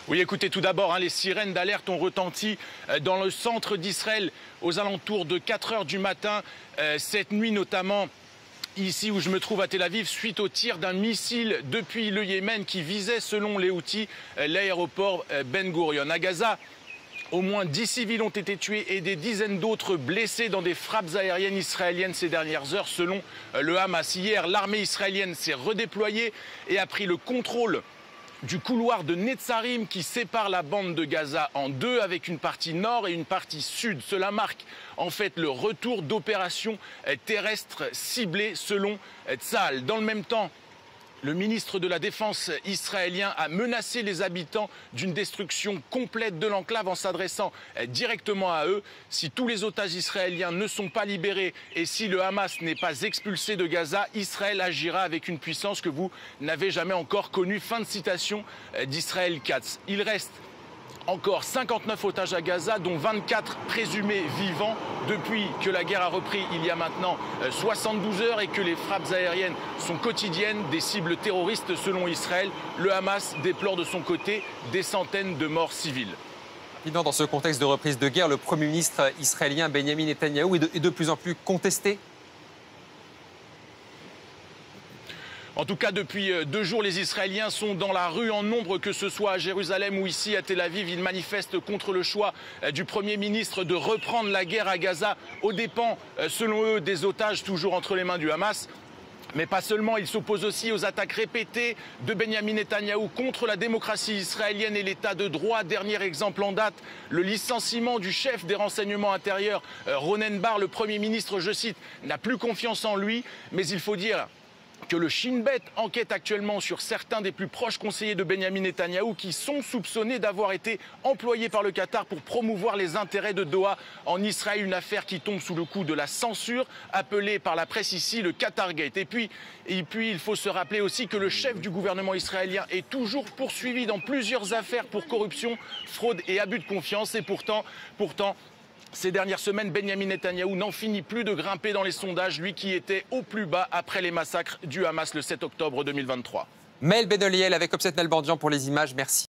Oui, écoutez, tout d'abord, les sirènes d'alerte ont retenti dans le centre d'Israël aux alentours de 4 heures du matin, cette nuit notamment. Ici où je me trouve à Tel Aviv, suite au tir d'un missile depuis le Yémen qui visait, selon les Houthis, l'aéroport Ben Gurion. À Gaza, au moins 10 civils ont été tués et des dizaines d'autres blessés dans des frappes aériennes israéliennes ces dernières heures, selon le Hamas. Hier, l'armée israélienne s'est redéployée et a pris le contrôle du couloir de Netzarim qui sépare la bande de Gaza en deux, avec une partie nord et une partie sud. Cela marque en fait le retour d'opérations terrestres ciblées selon Tsahal. Dans le même temps, le ministre de la Défense israélien a menacé les habitants d'une destruction complète de l'enclave en s'adressant directement à eux. Si tous les otages israéliens ne sont pas libérés et si le Hamas n'est pas expulsé de Gaza, Israël agira avec une puissance que vous n'avez jamais encore connue. Fin de citation d'Israël Katz. Il reste encore 59 otages à Gaza, dont 24 présumés vivants, depuis que la guerre a repris il y a maintenant 72 heures et que les frappes aériennes sont quotidiennes des cibles terroristes selon Israël. Le Hamas déplore de son côté des centaines de morts civiles. Dans ce contexte de reprise de guerre, le Premier ministre israélien Benyamin Netanyahou est de plus en plus contesté. En tout cas, depuis 2 jours, les Israéliens sont dans la rue en nombre, que ce soit à Jérusalem ou ici à Tel Aviv. Ils manifestent contre le choix du Premier ministre de reprendre la guerre à Gaza aux dépens, selon eux, des otages toujours entre les mains du Hamas. Mais pas seulement, ils s'opposent aussi aux attaques répétées de Benyamin Netanyahou contre la démocratie israélienne et l'état de droit. Dernier exemple en date, le licenciement du chef des renseignements intérieurs, Ronen Bar. Le Premier ministre, je cite, n'a plus confiance en lui, mais il faut dire que le Shin Bet enquête actuellement sur certains des plus proches conseillers de Benyamin Netanyahou qui sont soupçonnés d'avoir été employés par le Qatar pour promouvoir les intérêts de Doha en Israël. Une affaire qui tombe sous le coup de la censure appelée par la presse ici le Qatargate. Et puis, il faut se rappeler aussi que le chef du gouvernement israélien est toujours poursuivi dans plusieurs affaires pour corruption, fraude et abus de confiance. Et pourtant, ces dernières semaines, Benyamin Netanyahou n'en finit plus de grimper dans les sondages, lui qui était au plus bas après les massacres du Hamas le 7 octobre 2023. Maël Benoliel avec Obset Nalbandian pour les images, merci.